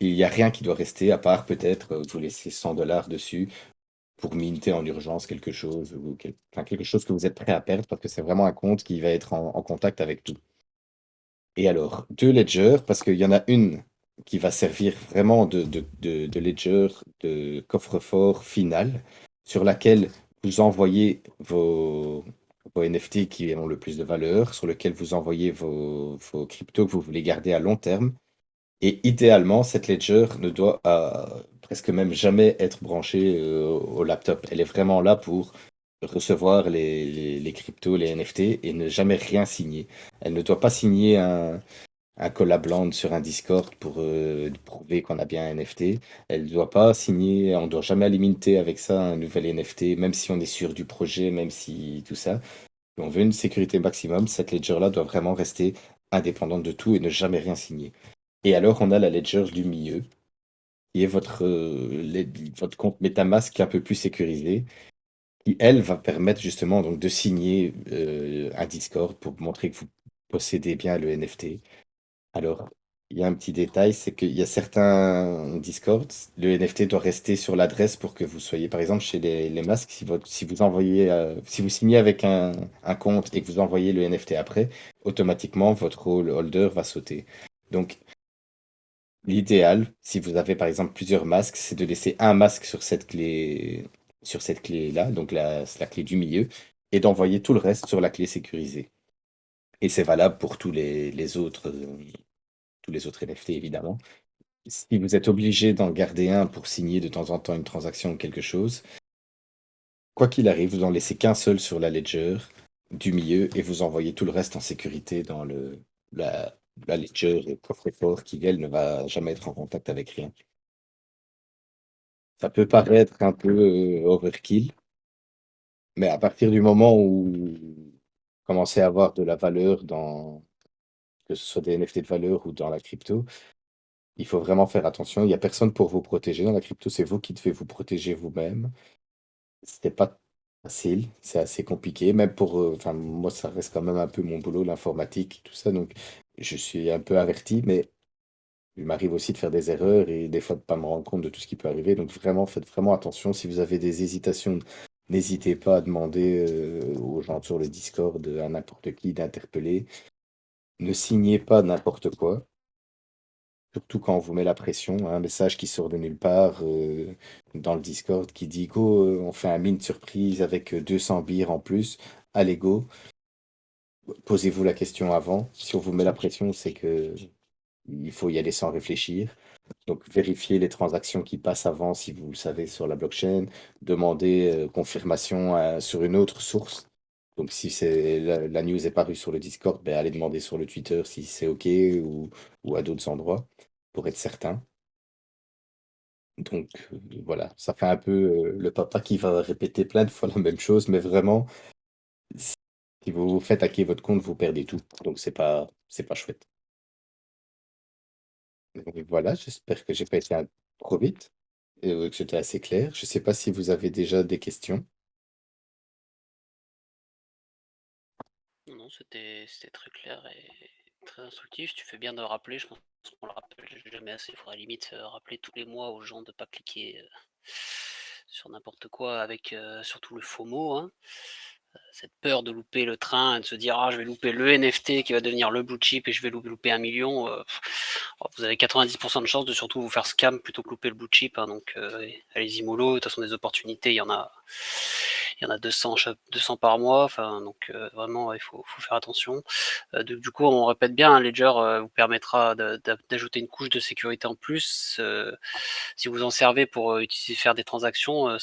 il n'y a rien qui doit rester à part peut-être vous laisser 100 $ dessus pour minter en urgence quelque chose ou enfin, quelque chose que vous êtes prêt à perdre parce que c'est vraiment un compte qui va être en contact avec tout. Et alors, 2 ledgers, parce qu'il y en a une qui va servir vraiment de ledger, de coffre-fort final, sur laquelle vous envoyez vos NFT qui ont le plus de valeur, sur lequel vous envoyez vos cryptos que vous voulez garder à long terme. Et idéalement, cette ledger ne doit presque même jamais être branchée au laptop. Elle est vraiment là pour recevoir les cryptos, les NFT et ne jamais rien signer. Elle ne doit pas signer un collab land sur un Discord pour prouver qu'on a bien un NFT. Elle ne doit pas signer, on ne doit jamais alimenter avec ça un nouvel NFT, même si on est sûr du projet, même si tout ça. Si on veut une sécurité maximum, cette ledger-là doit vraiment rester indépendante de tout et ne jamais rien signer. Et alors, on a la ledger du milieu, qui est votre compte MetaMask un peu plus sécurisé, qui, elle, va permettre justement donc, de signer un Discord pour montrer que vous possédez bien le NFT. Alors, il y a un petit détail, c'est qu'il y a certains Discord, le NFT doit rester sur l'adresse pour que vous soyez, par exemple, chez les masques, si vous envoyez, si vous signez avec un compte et que vous envoyez le NFT après, automatiquement, votre holder va sauter. Donc, l'idéal, si vous avez par exemple plusieurs masques, c'est de laisser un masque sur cette clé-là, donc la clé du milieu, et d'envoyer tout le reste sur la clé sécurisée. Et c'est valable pour tous les autres NFT évidemment. Si vous êtes obligé d'en garder un pour signer de temps en temps une transaction ou quelque chose, quoi qu'il arrive, vous en laissez qu'un seul sur la ledger du milieu et vous envoyez tout le reste en sécurité dans la, la ledger et le coffre-fort qui, elle, ne va jamais être en contact avec rien. Ça peut paraître un peu overkill, mais à partir du moment où vous commencez à avoir de la valeur que ce soit des NFT de valeur ou dans la crypto, Il faut vraiment faire attention. Il n'y a personne pour vous protéger dans la crypto, c'est vous qui devez vous protéger vous-même. C'était pas facile, c'est assez compliqué, même pour, enfin, moi, ça reste quand même un peu mon boulot, l'informatique, tout ça, donc je suis un peu averti, mais il m'arrive aussi de faire des erreurs et des fois de pas me rendre compte de tout ce qui peut arriver. Donc vraiment, faites vraiment attention. Si vous avez des hésitations, n'hésitez pas à demander aux gens sur le Discord, à n'importe qui, d'interpeller. Ne signez pas n'importe quoi. Surtout quand on vous met la pression, hein, un message qui sort de nulle part dans le Discord qui dit go, on fait un mint surprise avec 200 bières en plus. Allez go, posez-vous la question avant. Si on vous met la pression, c'est que il faut y aller sans réfléchir. Donc vérifiez les transactions qui passent avant si vous le savez sur la blockchain. Demandez confirmation sur une autre source. Donc si c'est la news est parue sur le Discord, ben, allez demander sur le Twitter si c'est OK ou à d'autres endroits pour être certain. Donc voilà, ça fait un peu le papa qui va répéter plein de fois la même chose, mais vraiment, si vous vous faites hacker votre compte, vous perdez tout. Donc c'est pas chouette. Donc voilà, j'espère que j'ai pas été trop vite et que c'était assez clair. Je sais pas si vous avez déjà des questions. Non, c'était très clair et très instructif. Tu fais bien de le rappeler, je pense qu'on le rappelle jamais assez. Il faudrait limite rappeler tous les mois aux gens de pas cliquer sur n'importe quoi avec surtout le FOMO, hein. Cette peur de louper le train et de se dire ah je vais louper le NFT qui va devenir le blue chip et je vais louper 1 million. Vous avez 90% de chances de surtout vous faire scam plutôt que louper le blue chip, hein, donc allez-y mollo. De toute façon des opportunités, il y en a 200 par mois, enfin donc vraiment il faut faire attention. Du coup on répète bien, hein, Ledger vous permettra d'ajouter une couche de sécurité en plus. Si vous en servez pour faire des transactions,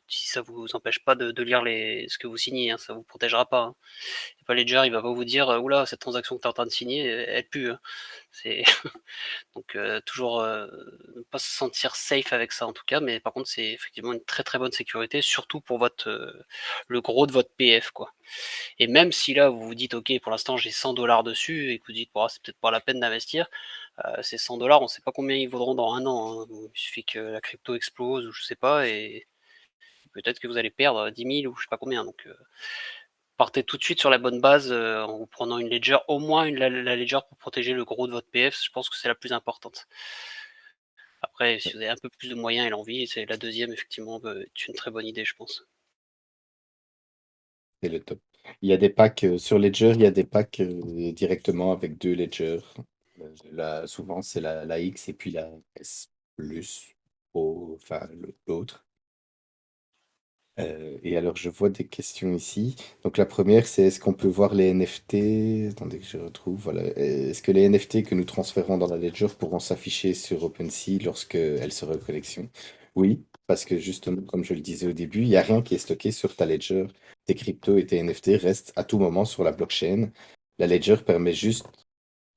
si ça vous empêche pas de lire ce que vous signez, hein, ça vous protégera pas, hein. Et pas Ledger, il va pas vous dire oula, cette transaction que tu es en train de signer, elle pue, hein. C'est donc toujours ne pas se sentir safe avec ça en tout cas, mais par contre c'est effectivement une très très bonne sécurité, surtout pour le gros de votre PF quoi. Et même si là vous vous dites ok pour l'instant j'ai 100 $ dessus et que vous dites bon, c'est peut-être pas la peine d'investir, ces 100 $ on ne sait pas combien ils vaudront dans 1 an, hein. Il suffit que la crypto explose ou je sais pas et peut-être que vous allez perdre 10 000 ou je sais pas combien. Donc partez tout de suite sur la bonne base en vous prenant une ledger, au moins la ledger pour protéger le gros de votre PF. Je pense que c'est la plus importante. Après, si vous avez un peu plus de moyens et l'envie, c'est la deuxième, effectivement, est une très bonne idée, je pense. C'est le top. Il y a des packs sur Ledger, il y a des packs directement avec deux Ledger. Souvent, c'est la X et puis la S plus, enfin l'autre. Et alors, je vois des questions ici. Donc, la première, c'est est-ce qu'on peut voir les NFT? Attendez que je retrouve. Voilà. Est-ce que les NFT que nous transférons dans la Ledger pourront s'afficher sur OpenSea lorsque elle sera en connexion? Oui, parce que justement, comme je le disais au début, il n'y a rien qui est stocké sur ta Ledger. Tes cryptos et tes NFT restent à tout moment sur la blockchain. La Ledger permet juste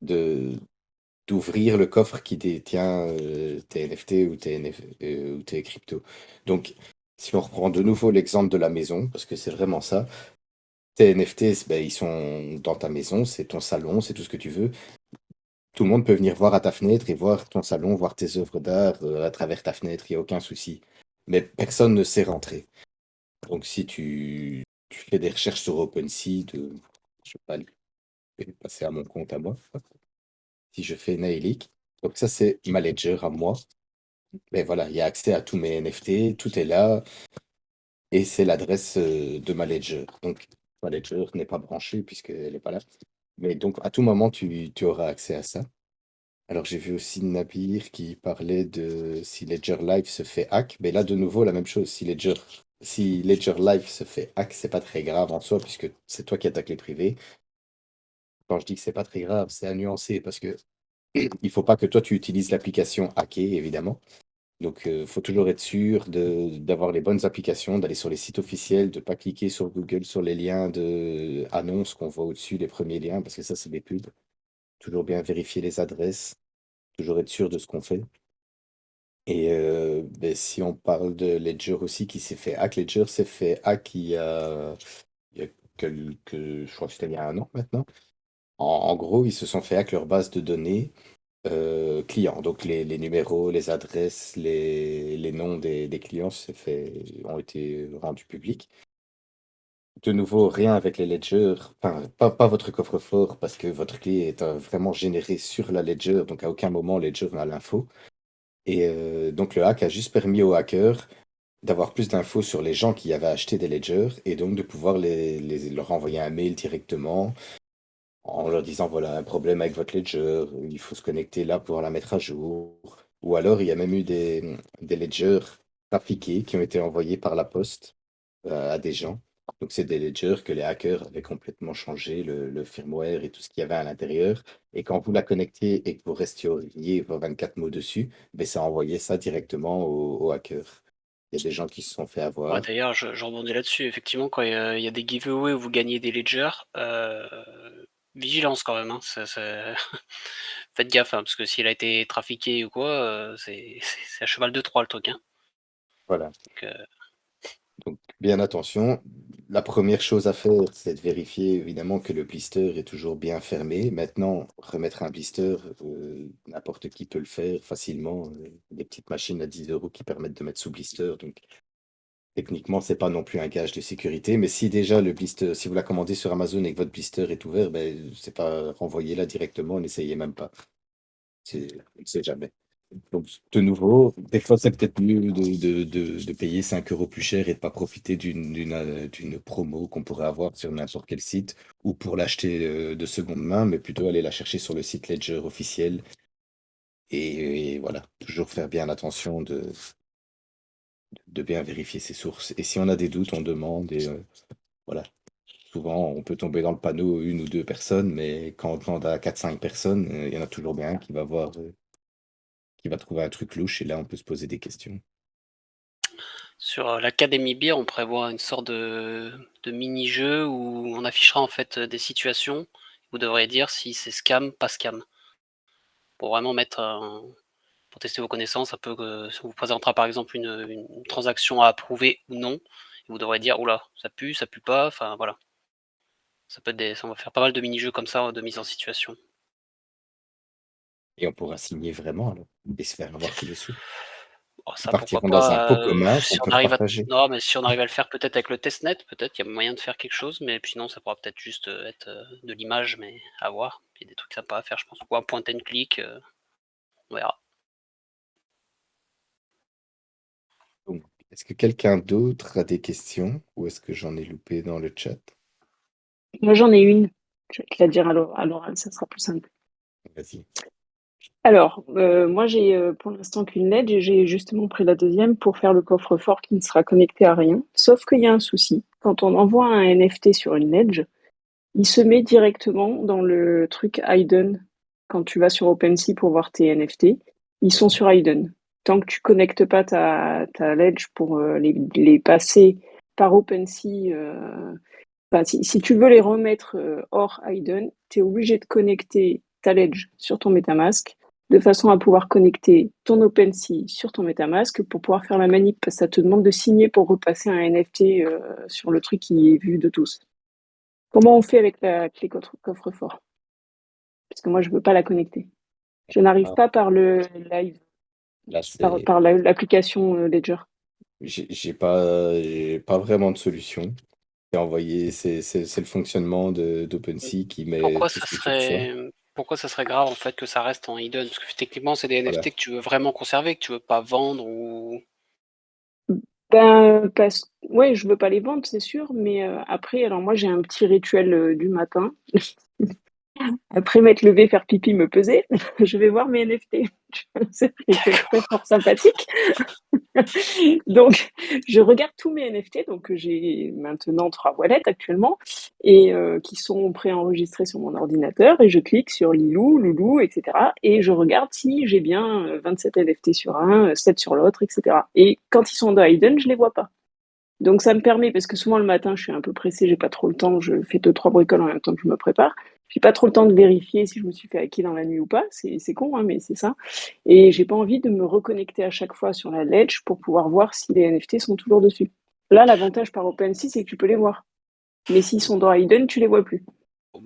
de d'ouvrir le coffre qui détient tes NFT ou tes cryptos. Donc, si on reprend de nouveau l'exemple de la maison, parce que c'est vraiment ça, tes NFT, ben, ils sont dans ta maison, c'est ton salon, c'est tout ce que tu veux. Tout le monde peut venir voir à ta fenêtre et voir ton salon, voir tes œuvres d'art à travers ta fenêtre, il n'y a aucun souci. Mais personne ne sait rentrer. Donc, si tu fais des recherches sur OpenSea, je vais pas aller passer à mon compte à moi. Si je fais Nailic, donc ça c'est ma ledger à moi. Mais voilà, il y a accès à tous mes NFT, tout est là, et c'est l'adresse de ma ledger. Donc ma ledger n'est pas branchée puisqu'elle n'est pas là. Mais donc à tout moment, tu auras accès à ça. Alors j'ai vu aussi Nabir qui parlait de si Ledger Live se fait hack. Mais là, de nouveau, la même chose. Si Ledger Live se fait hack, c'est pas très grave en soi, puisque c'est toi qui attaques les privés. Quand je dis que c'est pas très grave, c'est à nuancer parce que il faut pas que toi tu utilises l'application hackée, évidemment. Donc, il faut toujours être sûr d'avoir les bonnes applications, d'aller sur les sites officiels, de ne pas cliquer sur Google sur les liens de annonces qu'on voit au-dessus, les premiers liens, parce que ça, c'est des pubs. Toujours bien vérifier les adresses, toujours être sûr de ce qu'on fait. Et ben, si on parle de Ledger aussi, qui s'est fait hack, Ledger s'est fait hack il y a je crois que c'était il y a 1 an maintenant. En gros, ils se sont fait hack leur base de données clients. Donc les numéros, les adresses, les noms des clients ont été rendus publics. De nouveau, rien avec les ledgers, enfin, pas votre coffre-fort parce que votre clé est vraiment générée sur la ledger, donc à aucun moment ledger n'a l'info. Et donc le hack a juste permis aux hackers d'avoir plus d'infos sur les gens qui avaient acheté des ledgers et donc de pouvoir leur envoyer un mail directement en leur disant voilà un problème avec votre ledger, il faut se connecter là pour la mettre à jour. Ou alors il y a même eu des ledgers trafiqués qui ont été envoyés par la poste à des gens. Donc c'est des ledgers que les hackers avaient complètement changé le firmware et tout ce qu'il y avait à l'intérieur. Et quand vous la connectiez et que vous restiez vos 24 mots dessus, ben, ça envoyait ça directement aux hackers. Il y a des gens qui se sont fait Ouais, avoir. d'ailleurs, je rebondis là-dessus. Effectivement, quand il y a des giveaways où vous gagnez des ledgers, vigilance quand même, hein. Faites gaffe, hein, parce que s'il a été trafiqué ou quoi, c'est à cheval de Troie le truc, hein. Voilà. Donc, Donc, bien attention. La première chose à faire, c'est de vérifier évidemment que le blister est toujours bien fermé. Maintenant, remettre un blister, n'importe qui peut le faire facilement. Des petites machines à 10 euros qui permettent de mettre sous blister. Donc, techniquement, c'est pas non plus un gage de sécurité. Mais si déjà le blister, si vous la commandez sur Amazon et que votre blister est ouvert, ben, c'est pas renvoyez-la directement, n'essayez même pas. On ne sait jamais. Donc, de nouveau, des fois, c'est peut-être mieux de payer 5 euros plus cher et de pas profiter d'une promo qu'on pourrait avoir sur n'importe quel site ou pour l'acheter de seconde main, mais plutôt aller la chercher sur le site Ledger officiel. Et voilà, toujours faire bien attention de bien vérifier ses sources. Et si on a des doutes, on demande. Et voilà, souvent, on peut tomber dans le panneau une ou deux personnes, mais quand on demande à 4 5 personnes, il y en a toujours bien un qui va voir, qui va trouver un truc louche et là, on peut se poser des questions. sur l'Académie Beer, on prévoit une sorte de mini-jeu où on affichera en fait des situations. Vous devriez dire si c'est scam, pas scam. Pour vraiment pour tester vos connaissances, un peu ça vous présentera par exemple une transaction à approuver ou non. Et vous devrez dire oula, ça pue pas, enfin voilà. Ça va faire pas mal de mini-jeux comme ça, de mise en situation. Et on pourra signer vraiment alors et se faire avoir tous les sous. Oh, Ils ça, pourquoi partiront dans un pot pas, commun qu'on si on peut arrive à partager. non, mais si on arrive à le faire peut-être avec le testnet, peut-être qu'il y a moyen de faire quelque chose, mais puis sinon ça pourra peut-être juste, être, de l'image, mais à voir. Il y a des trucs sympas à faire, je pense. Ou un point and click, on verra. Donc, est-ce que quelqu'un d'autre a des questions ou est-ce que j'en ai loupé dans le chat? Moi, j'en ai une. Je vais te la dire à l'oral, ça sera plus simple. Vas-y. Alors, moi, j'ai pour l'instant qu'une LED et j'ai justement pris la deuxième pour faire le coffre-fort qui ne sera connecté à rien. Sauf qu'il y a un souci. Quand on envoie un NFT sur une Ledge, il se met directement dans le truc hidden. Quand tu vas sur OpenSea pour voir tes NFT, ils sont sur hidden. Tant que tu connectes pas ta Ledge pour les passer par OpenSea, enfin, si tu veux les remettre hors hidden, tu es obligé de connecter ta Ledge sur ton MetaMask de façon à pouvoir connecter ton OpenSea sur ton MetaMask pour pouvoir faire la manip, parce que ça te demande de signer pour repasser un NFT sur le truc qui est vu de tous. Comment on fait avec la clé coffre-fort? Parce que moi, je ne veux pas la connecter. Je n'arrive Ah, pas par le live, là, par l'application Ledger. j'ai pas vraiment de solution. C'est le fonctionnement d'OpenSea qui met Pourquoi tout ce ça qu'il faut que ce soit. serait pourquoi ça serait grave, en fait, que ça reste en hidden? Parce que techniquement, c'est des Voilà. NFT que tu veux vraiment conserver, que tu veux pas vendre ou Ben, ouais, je veux pas les vendre, c'est sûr, mais après, alors moi, j'ai un petit rituel du matin. Après m'être levée, faire pipi, me peser, je vais voir mes NFT. C'est un rituel très fort sympathique. Donc, je regarde tous mes NFT, donc j'ai maintenant 3 wallets actuellement, et qui sont préenregistrés sur mon ordinateur, et je clique sur Lilou, Loulou, etc. Et je regarde si j'ai bien 27 NFT sur un, 7 sur l'autre, etc. Et quand ils sont dans Hidden, je les vois pas. Donc ça me permet, parce que souvent le matin, je suis un peu pressée, j'ai pas trop le temps, je fais 2-3 bricoles en même temps que je me prépare. J'ai pas trop le temps de vérifier si je me suis fait hacker dans la nuit ou pas, c'est con, hein, mais c'est ça. Et j'ai pas envie de me reconnecter à chaque fois sur la Ledge pour pouvoir voir si les NFT sont toujours dessus. Là, l'avantage par OpenSea, c'est que tu peux les voir. Mais s'ils sont dans Hidden, tu les vois plus.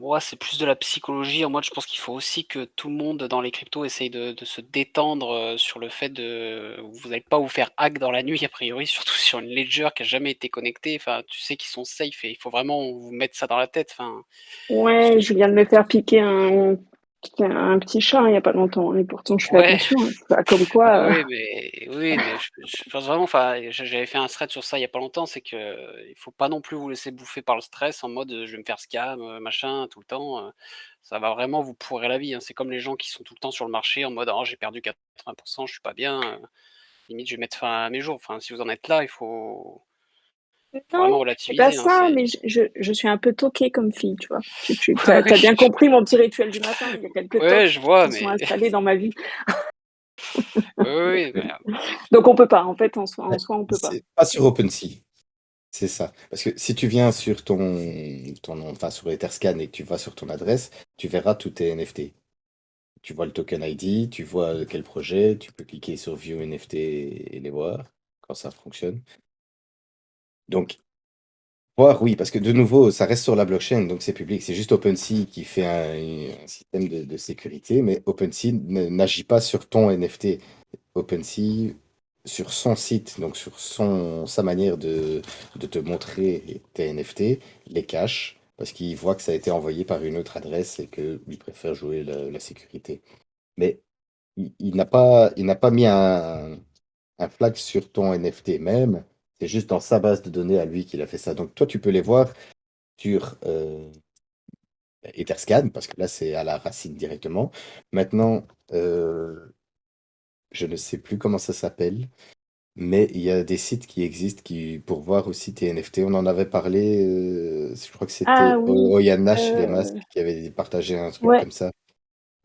moi, c'est plus de la psychologie. En mode, je pense qu'il faut aussi que tout le monde dans les cryptos essaye de se détendre sur le fait de. Vous n'allez pas vous faire hack dans la nuit, a priori, surtout sur une ledger qui a jamais été connectée. Enfin, tu sais qu'ils sont safe et il faut vraiment vous mettre ça dans la tête. Enfin, Ouais, je viens de me faire piquer un petit chat il n'y a pas longtemps, et pourtant je fais ouais, attention, hein. C'est pas comme quoi. oui, mais je pense vraiment. Enfin, j'avais fait un thread sur ça il y a pas longtemps. C'est que il faut pas non plus vous laisser bouffer par le stress en mode je vais me faire scam, machin, tout le temps. Ça va vraiment vous pourrir la vie, hein. C'est comme les gens qui sont tout le temps sur le marché en mode oh, j'ai perdu 80%, je suis pas bien. Limite, je vais mettre fin à mes jours. Enfin, si vous en êtes là, faut vraiment Non, c'est pas relativiser, hein, ça, c'est mais je suis un peu toquée comme fille, tu vois. T'as bien compris mon petit rituel du matin. Il y a quelques ouais, tocs je vois, qui sont mais installés dans ma vie. oui, mais Donc on peut pas. En fait, en Ouais, soi, on peut pas. c'est pas sur OpenSea, c'est ça. Parce que si tu viens sur enfin sur Etherscan et que tu vas sur ton adresse, tu verras tous tes NFT. Tu vois le token ID, tu vois quel projet, tu peux cliquer sur View NFT et les voir quand ça fonctionne. Donc, voir, oui, parce que de nouveau, ça reste sur la blockchain, donc c'est public. C'est juste OpenSea qui fait un système de sécurité, mais OpenSea n'agit pas sur ton NFT. OpenSea, sur son site, donc sur sa manière de te montrer tes NFT, les cache, parce qu'il voit que ça a été envoyé par une autre adresse et qu'il préfère jouer la sécurité. Mais il n'a pas mis un flag sur ton NFT même. C'est juste dans sa base de données à lui qu'il a fait ça. Donc toi, tu peux les voir sur Etherscan, parce que là, c'est à la racine directement. Maintenant, je ne sais plus comment ça s'appelle, mais il y a des sites qui existent pour voir aussi tes NFT. On en avait parlé, je crois que Ah c'était oui, Nash les euh, masques qui avait partagé un truc ouais, comme ça.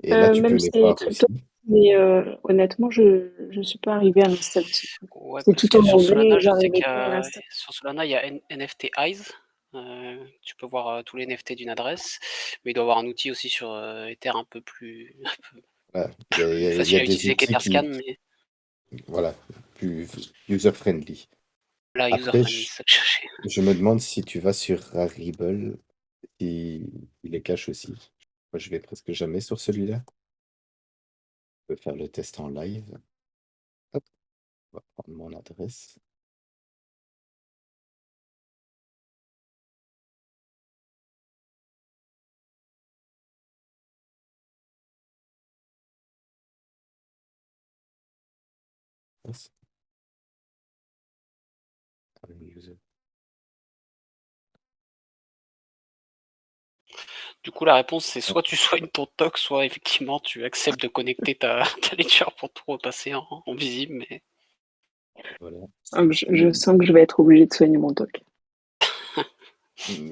Et là, tu peux même les c'est voir crypto, aussi. mais honnêtement, je suis pas arrivée à l'installer. ouais, C'est parce tout que en sur anglais Solana, et je sais j'arrivais qu'il y pas à a l'installer. sur Solana, il y a NFT Eyes. Tu peux voir tous les NFT d'une adresse, mais il doit y avoir un outil aussi sur Ether un peu plus, Voilà. plus Il y facile a à des utiliser outils qu'Etherscan, qui, mais voilà, plus user-friendly. là, Après, user-friendly, c'est ça que je cherchais. je me demande si tu vas sur Rarible, il les cache aussi. Moi, je vais presque jamais sur celui-là. Je peux faire le test en live. Hop, on va prendre mon adresse. Yes. User. Du coup, la réponse, c'est soit tu soignes ton TOC, soit effectivement tu acceptes de connecter ta ledger pour tout repasser en visible. Mais Voilà. Donc, je sens que je vais être obligée de soigner mon TOC.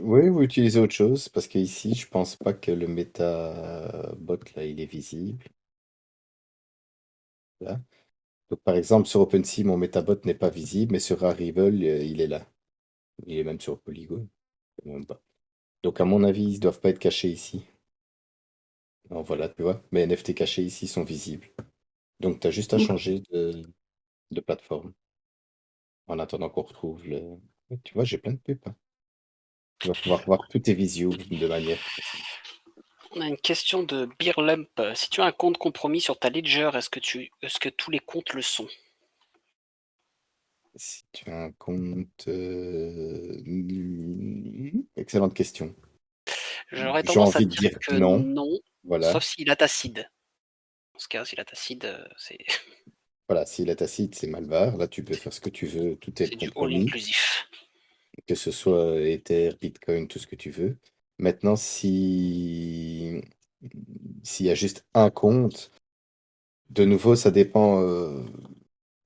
Oui, vous utilisez autre chose, parce qu'ici, je pense pas que le MetaBot, là, il est visible. Là. Donc, par exemple, sur OpenSea, mon MetaBot n'est pas visible, mais sur Rarible, il est là. Il est même sur Polygon. Même pas. Donc, à mon avis, ils ne doivent pas être cachés ici. Non, voilà, tu vois. Mes NFT cachés ici sont visibles. Donc, tu as juste à changer de plateforme en attendant qu'on retrouve le. Ouais, tu vois, j'ai plein de pubs, hein. Tu vas pouvoir voir tous tes visios de manière facile. on a une question de Beerlump. Si tu as un compte compromis sur ta ledger, est-ce que tous les comptes le sont? Si tu as un compte. Excellente question. J'aurais J'ai tendance à envie de dire dire que non. non, Voilà. sauf s'il a ta seed. Dans ce cas, s'il a ta seed, c'est Voilà, s'il est tacite, c'est Malvar. Là, tu peux faire ce que tu veux. Tout est c'est du all compromis. inclusif. Que ce soit Ether, Bitcoin, tout ce que tu veux. Maintenant, s'il y a juste un compte, de nouveau, ça dépend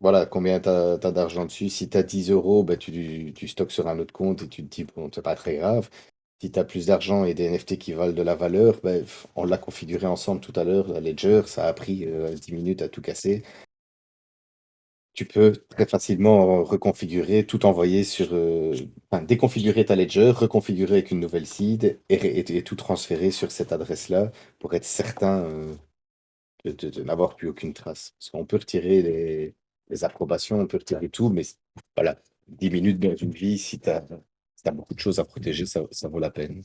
voilà, combien tu as d'argent dessus. Si tu as 10 euros, bah, tu stockes sur un autre compte et tu te dis, bon, c'est pas très grave. Si tu as plus d'argent et des NFT qui valent de la valeur, bah, on l'a configuré ensemble tout à l'heure, la Ledger, ça a pris 10 minutes à tout casser. Tu peux très facilement reconfigurer, tout envoyer enfin, déconfigurer ta ledger, reconfigurer avec une nouvelle seed et tout transférer sur cette adresse-là pour être certain de n'avoir plus aucune trace. Parce qu'on peut retirer les approbations, on peut retirer tout, mais voilà, 10 minutes dans une vie, si tu as beaucoup de choses à protéger, ça vaut la peine.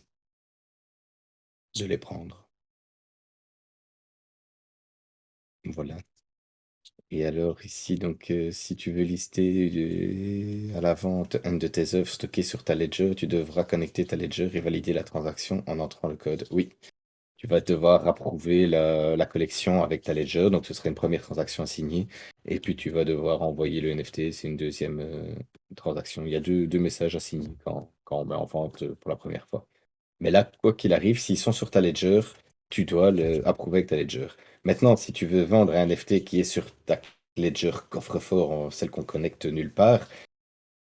de les prendre. Voilà. Et alors ici, donc, si tu veux lister à la vente une de tes œuvres stockées sur ta ledger, tu devras connecter ta ledger et valider la transaction en entrant le code. Oui, tu vas devoir approuver la collection avec ta ledger, donc ce serait une première transaction à signer. Et puis tu vas devoir envoyer le NFT, c'est une deuxième transaction. Il y a deux messages à signer quand on met en vente pour la première fois. Mais là, quoi qu'il arrive, s'ils sont sur ta ledger, tu dois l'approuver avec ta ledger. Maintenant, si tu veux vendre un NFT qui est sur ta ledger coffre-fort, celle qu'on connecte nulle part,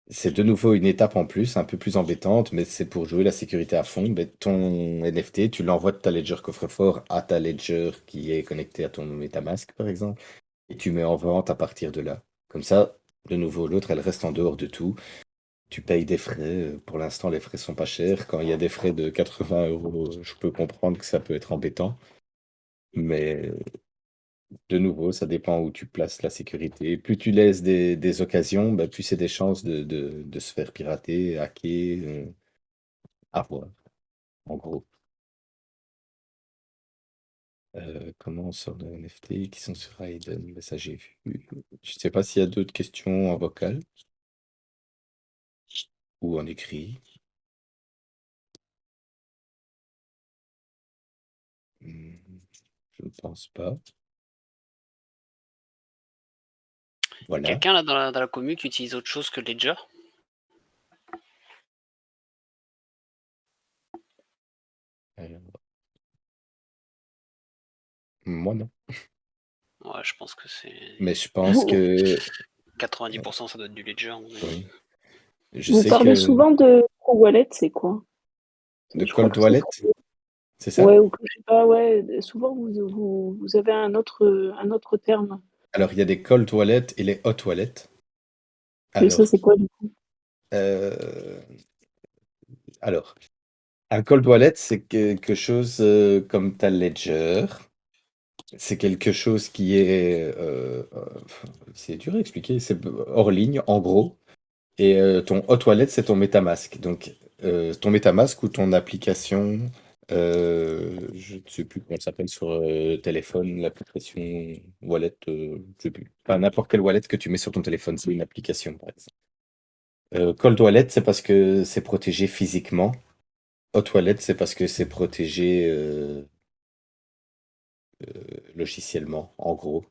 c'est de nouveau une étape en plus, un peu plus embêtante, mais c'est pour jouer la sécurité à fond. Mais ton NFT, tu l'envoies de ta ledger coffre-fort à ta ledger qui est connectée à ton MetaMask, par exemple, et tu mets en vente à partir de là. Comme ça, de nouveau, l'autre, elle reste en dehors de tout. Tu payes des frais. Pour l'instant, les frais sont pas chers. Quand il y a des frais de 80 euros, je peux comprendre que ça peut être embêtant. Mais de nouveau, ça dépend où tu places la sécurité. Plus tu laisses des occasions, bah, plus c'est des chances de se faire pirater, hacker, avoir, en gros. Comment on sort de NFT qui sont sur Aiden? Mais ça, j'ai vu. Je sais pas s'il y a d'autres questions en vocal ou en écrit. Hmm, je ne pense pas. Voilà. Quelqu'un là dans la commu qui utilise autre chose que Ledger? Alors, moi, non. Ouais, je pense que c'est Mais je pense que 90%, ça doit être du Ledger. À mon avis. oui. Je Vous sais parlez que souvent de Wallet, c'est quoi? de Je crois Cold que c'est Wallet, pour... c'est ça? Ouais, ou que je sais pas, ouais. Souvent, vous avez un autre terme. Alors, il y a des cold wallets et les hot wallets. Et ça, Alors, c'est quoi, du coup? euh, alors, un cold wallet, c'est quelque chose comme ta ledger. C'est quelque chose qui est, c'est dur à expliquer, c'est hors ligne, en gros. Et ton hot wallet, c'est ton MetaMask. Donc, ton MetaMask ou ton application, je ne sais plus comment elle s'appelle sur téléphone, l'application wallet, je sais plus. Enfin, n'importe quel wallet que tu mets sur ton téléphone, c'est une application, par exemple. Cold wallet, c'est parce que c'est protégé physiquement. Hot wallet, c'est parce que c'est protégé logiciellement, en gros.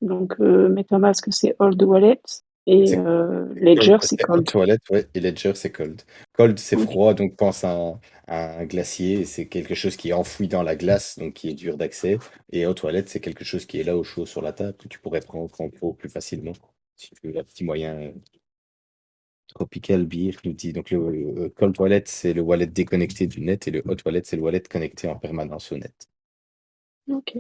Donc, MetaMask, c'est Old Wallet. Et C'est Ledger, c'est c'est hot Cold. wallet, ouais, et Ledger, c'est cold. Cold, c'est Ok. froid, donc pense à un glacier, c'est quelque chose qui est enfoui dans la glace, donc qui est dur d'accès. Et hot wallet, c'est quelque chose qui est là au chaud sur la table, que tu pourrais prendre quand il faut plus facilement. Si tu veux un petit moyen. Tropical Beer nous dit, donc le cold wallet, c'est le wallet déconnecté du net, et le hot wallet, c'est le wallet connecté en permanence au net. Ok.